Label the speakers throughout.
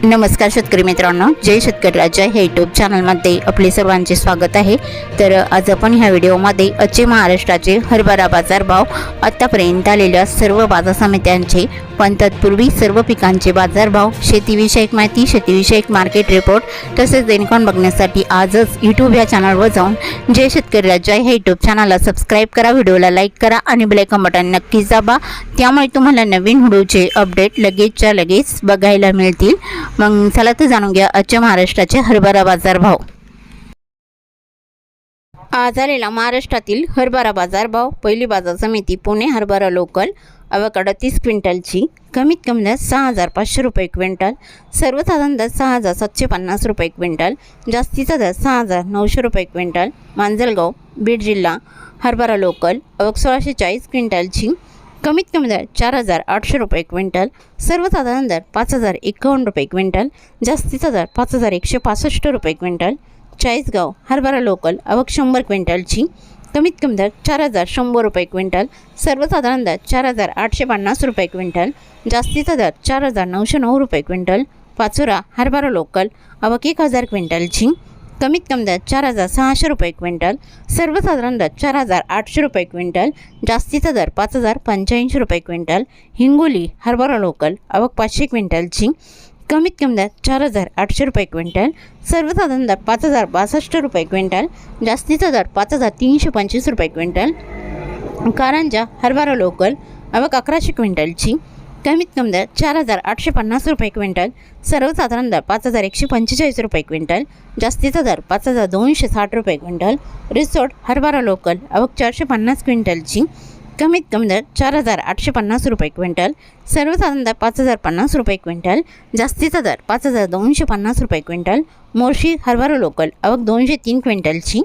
Speaker 1: नमस्कार शेतकरी मित्रांनो, जय शेतकरी राजा हे यूट्यूब चॅनलमध्ये आपले सर्वांचे स्वागत आहे। तर आज आपण ह्या व्हिडिओमध्ये आजचे महाराष्ट्राचे हरभरा बाजारभाव, आतापर्यंत आलेल्या सर्व बाजार समित्यांचे, पण तत्पूर्वी सर्व पिकांचे बाजारभाव, शेतीविषयक माहिती, शेतीविषयक मार्केट रिपोर्ट तसेच देणकान बघण्यासाठी आजच यूट्यूब या चॅनलवर जाऊन जय शेतकरी राजा हे यूट्यूब चॅनलला सबस्क्राईब करा, व्हिडिओला लाईक करा आणि बेल आयकॉन बटन नक्कीच दाबा। त्यामुळे तुम्हाला नवीन व्हिडिओचे अपडेट लगेचच्या लगेच बघायला मिळतील। मग चला तर जाणून घ्या आजच्या महाराष्ट्राचे हरभरा बाजारभाव। आज आलेला महाराष्ट्रातील हरभरा बाजारभाव। पहिली बाजार समिती पुणे हरभरा लोकल, आवक 38 क्विंटलची, कमीत कमी दर 6500 रुपये क्विंटल, सर्वसाधारण दर 6750 रुपये क्विंटल, जास्तीचा दर 6900 रुपये क्विंटल। मांजलगाव बीड जिल्हा हरभरा लोकल, आवक 1640 क्विंटलची, कमीत कमी दर 4800 रुपये क्विंटल, सर्वसाधारण दर 5051 रुपये क्विंटल, जास्तीचा दर 5165 रुपये क्विंटल। चाळीसगाव हरभरा लोकल, आवक 100 क्विंटलची, कमीत कमी दर 4100 रुपये क्विंटल, सर्वसाधारण दर 4850 रुपये क्विंटल, जास्तीचा दर 4909 रुपये क्विंटल। पाचोरा हरभरा लोकल, आवक 1000 क्विंटलची, कमीत कमी दर 4600 रुपये क्विंटल, सर्वसाधारण दर 4800 रुपये क्विंटल, जास्तीचा दर 5085 रुपये क्विंटल। हिंगोली हरभरा लोकल, आवक 500 क्विंटलची, कमीत कमी दर 4800 रुपये क्विंटल, सर्वसाधारण दर 5062 रुपये क्विंटल, जास्तीचा दर 5325 रुपये क्विंटल। कारंजा हरभरा लोकल, आवक 1100 क्विंटलची, कमीत कमी दर 4850 रुपये क्विंटल, सर्वसाधारण दर 5145 रुपये क्विंटल, जास्तीचा दर 5260 रुपये क्विंटल। रिसोड हरभरा लोकल, आवक 450 क्विंटलची, कमीत कमी दर 4850 रुपये क्विंटल, सर्वसाधारण दर 5050 रुपये क्विंटल, जास्तीचा दर 5250 रुपये क्विंटल। मोर्शी हरभरा लोकल, आवक 203 क्विंटलची,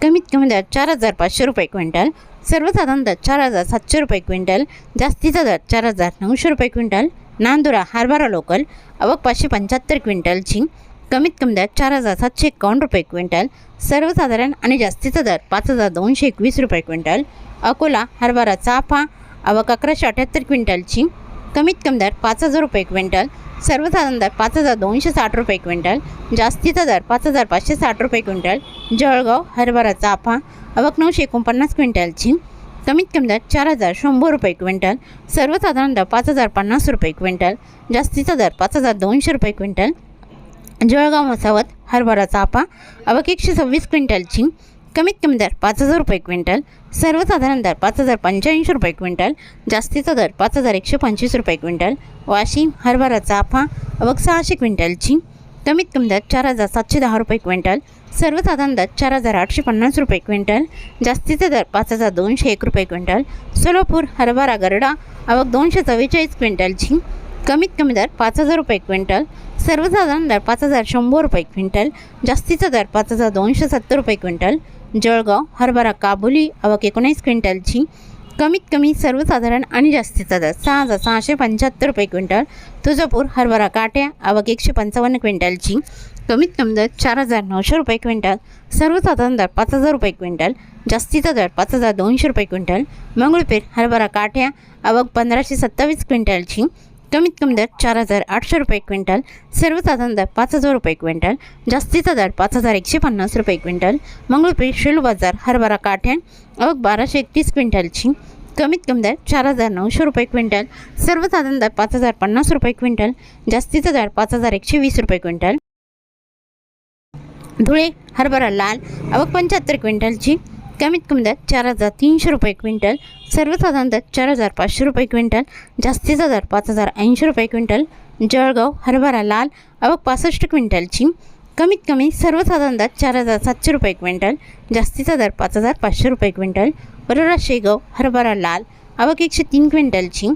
Speaker 1: कमीत कमी दर 4500 रुपये क्विंटल, सर्वसाधारण दर 4700 रुपये क्विंटल, जास्तीचा दर 4900 रुपये क्विंटल। नांदुरा हरभरा लोकल, आवक 575 क्विंटलची, कमीत कमी दर 4751 रुपये क्विंटल, सर्वसाधारण आणि जास्तीचा दर 5221 रुपये क्विंटल। अकोला हरभरा चाफा, आवक 1178 क्विंटलची, कमीत कमी दर 5000 रुपये क्विंटल, सर्वसाधारण दर 5260 रुपये क्विंटल, जास्तीचा दर 5560 रुपये क्विंटल। जळगाव हरभरा चाफा, आवक 949 क्विंटलची, कमीत कमी दर 4100 रुपये क्विंटल, सर्वसाधारण दर 5050 रुपये क्विंटल, जास्तीचा दर 5200 रुपये क्विंटल। जळगाव मसावत हरभरा चाफा, आवक 126 क्विंटलची, कमीत कमी दर 5000 रुपये क्विंटल, सर्वसाधारण दर 5085 रुपये क्विंटल, जास्तीचा दर 5125 रुपये क्विंटल। वाशिम हरभरा चाफा, आवक 600 क्विंटलची, कमीत कमी दर 4710 रुपये क्विंटल, सर्वसाधारण दर 4850 रुपये क्विंटल, जास्तीचा दर 5201 रुपये क्विंटल। सोलापूर हरभरा गरडा, आवक 244 क्विंटलची, कमीत कमी दर 5000 रुपये क्विंटल, सर्वसाधारण दर 5100 रुपये क्विंटल, जास्तीचा दर 5270 रुपये क्विंटल। जळगाव हरभरा काबुली, आवक 19 क्विंटलची, कमीत कमी सर्वसाधारण आणि जास्तीचा दर 6675 रुपये क्विंटल। तुळजापूर हरभरा काट्या, आवक 155 क्विंटलची, कमीत कमी दर 4900 रुपये क्विंटल, सर्वसाधारण दर 5000 रुपये क्विंटल, जास्तीचा दर 5200 रुपये क्विंटल। मंगळपेठ हरभरा काट्या, आवक 1527 क्विंटलची, कमीत कमी दर 4800 रुपये क्विंटल, सर्वसाधारण दर 5000 रुपये क्विंटल, जास्तीचा दर 5150 रुपये क्विंटल। मंगळपेठ शेलू बाजार हरभरा काठ्या, आवक 1231 क्विंटलची, कमीत कमी दर 4900 रुपये क्विंटल, सर्वसाधारण दर 5050 रुपये क्विंटल, जास्तीचा दर 5120 रुपये क्विंटल। धुळे हरभरा लाल, आवक 75 क्विंटलची, कमीत कमी दर 4300 रुपये क्विंटल, सर्वसाधारण दर 4500 रुपये क्विंटल, जास्तीचा दर 5080 रुपये क्विंटल। जळगाव हरभरा लाल, आवक 65 क्विंटलची, कमीत कमी सर्वसाधारण दर 4700 रुपये क्विंटल, जास्तीचा दर 5500 रुपये क्विंटल। वरोरा शेगाव हरभरा लाल, आवक 103 क्विंटलची,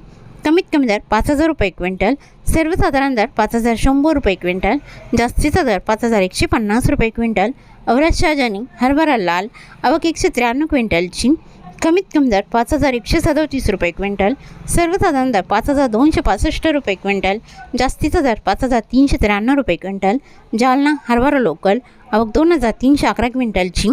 Speaker 1: कमीत कमी दर 5000 रुपये क्विंटल, सर्वसाधारण दर 5100 रुपये क्विंटल, जास्तीचा दर 5150 रुपये क्विंटल। औरत शहाजानी हरभरा लाल, आवक 193 क्विंटलची, कमीत कमी दर 5,137 रुपये क्विंटल, सर्वसाधारण दर 5,265 रुपये क्विंटल, जास्तीचा दर 5,393 रुपये क्विंटल। जालना हरभरा लोकल आवक 2,311 क्विंटलची,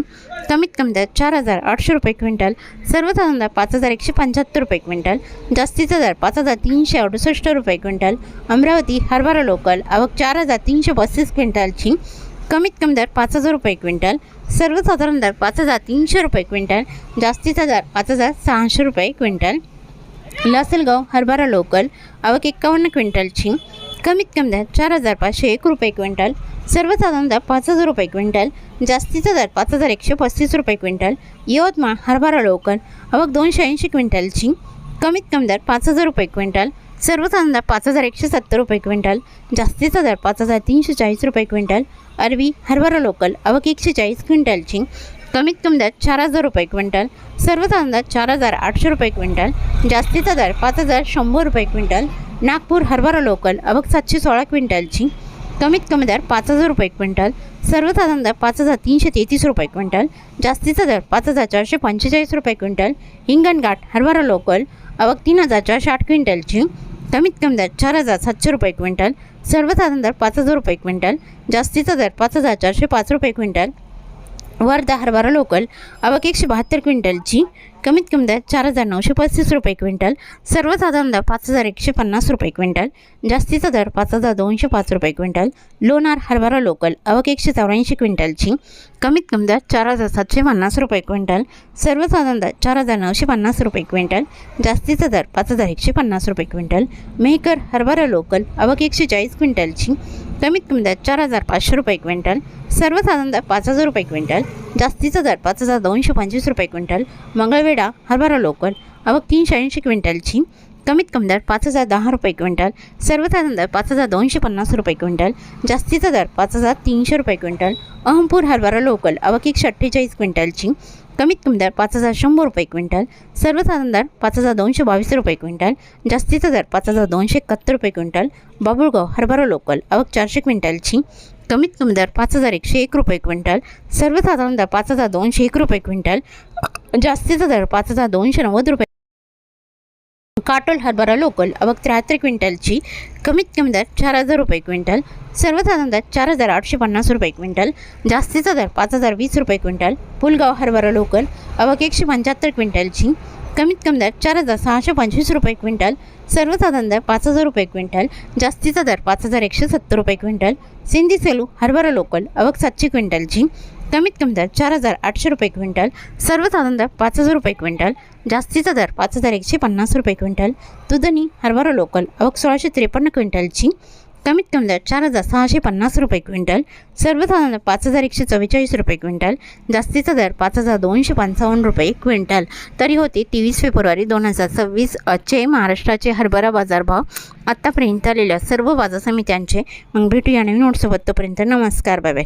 Speaker 1: कमीत कमी दर 4,800 रुपये क्विंटल, सर्वसाधारण दर 5,175 रुपये क्विंटल, जास्तीचा दर 5,368 रुपये क्विंटल। अमरावती हरभरा लोकल आवक 4,335 क्विंटलची, कमीत कमी दर 5,000 रुपये क्विंटल, सर्वसाधारण दर 5,300 रुपये क्विंटल, जास्तीचा दर 5,600 रुपये क्विंटल। लासलगाव हरभरा लोकल आवक 51 क्विंटलची, कमीत कमी दर 4,501 रुपये क्विंटल, सर्वसाधारण दर 5,000 रुपये क्विंटल, जास्तीचा दर 5,135 रुपये क्विंटल। यवतमाळ हरभरा लोकल आवक 280 क्विंटलची, कमीत कमी दर 5,000 रुपये क्विंटल, सर्वसाधारण दर 5,170 रुपये क्विंटल, जास्तीचा दर 5,340 रुपये क्विंटल। अरवी हरभरा लोकल आवक 140 क्विंटलची, कमीत कमी दर 4,000 रुपये क्विंटल, सर्वसाधारण दर 4,800 रुपये क्विंटल, जास्तीचा दर 5,100 रुपये क्विंटल। नागपूर हरभरा लोकल आवक 716 क्विंटलची, कमीत कमी दर 5,000 रुपये क्विंटल, सर्वसाधारण दर 5,333 रुपये क्विंटल, जास्तीचा दर 5,445 रुपये क्विंटल। हिंगणघाट हरभरा लोकल आवक 3,460 क्विंटलची, कमीत कमी दर 4,700 रुपये क्विंटल, सर्वसाधारण दर 5,000 रुपये क्विंटल, जास्तीचा दर 5,405 रुपये क्विंटल। वर्धा हरभरा लोकल आवक 172 क्विंटलची, कमीत कमी दर 4,935 रुपये क्विंटल, सर्वसाधारण दर 5,150 रुपये क्विंटल, जास्तीचा दर 5,205 रुपये क्विंटल। लोणार हरभरा लोकल आवक 184 क्विंटलची, कमीत कमी दर 4,750 रुपये क्विंटल, सर्वसाधारण दर 4,950 रुपये क्विंटल, जास्तीचा दर 5,150 रुपये क्विंटल। मेहकर हरभरा लोकल आवक 140 क्विंटलची, कमीत कमी दर 4,500 रुपये क्विंटल, सर्वसाधारण दर 5,000 रुपये क्विंटल, जास्तीचा दर 5,225 रुपये क्विंटल। मंगळवेढा हरभरा लोकल आवक 380 क्विंटलची, कमीत कमी दर 5,010 रुपये क्विंटल, सर्वसाधारण दर 5,250 रुपये क्विंटल, जास्तीचा दर 5,300 रुपये क्विंटल। अहमपूर हरभरा लोकल आवक 148 क्विंटलची, कमीत कमी दर 5,100 रुपये क्विंटल, सर्वसाधारण दर 5,222 रुपये क्विंटल, जास्तीचा दर 5,271 रुपये क्विंटल। बाबुळगाव हरभरा लोकल आवक 400 क्विंटलची, कमीत कमी दर 5,101 रुपये क्विंटल, सर्वसाधारण दर 5,201 रुपये क्विंटल, जास्तीचा दर 5,290 रुपये। काटोल हरभरा लोकल आवक 73 क्विंटलची, कमीत कमी दर 4,000 रुपये क्विंटल, सर्वसाधारण दर 4,850 रुपये क्विंटल, जास्तीचा दर 5,020 रुपये क्विंटल। पुलगाव हरभरा लोकल आवक 175 क्विंटलची, कमीत कमी दर 4,625 रुपये क्विंटल, सर्वसाधारण दर 5,000 रुपये क्विंटल, जास्तीचा दर 5,170 रुपये क्विंटल। सिंधी सेलू हरभरा लोकल आवक 700 क्विंटलची, कमीत कमी दर 4,800 रुपये क्विंटल, सर्वसाधारण दर 5,000 रुपये क्विंटल, जास्तीचा दर 5,150 रुपये क्विंटल। दुधनी हरभरा लोकल आवक 1,653 क्विंटलची, कमीत कमी दर 4,650 रुपये क्विंटल, सर्वसाधारण दर 5,144 रुपये क्विंटल, जास्तीचा दर 5,255 रुपये क्विंटल। तरी होते 23 फेब्रुवारी 2026 आजचे महाराष्ट्राचे हरभरा बाजारभाव आत्तापर्यंत आलेल्या सर्व बाजार समित्यांचे। मग भेटूया नवीन नोट्सोबत, तोपर्यंत नमस्कार, बाय बाय।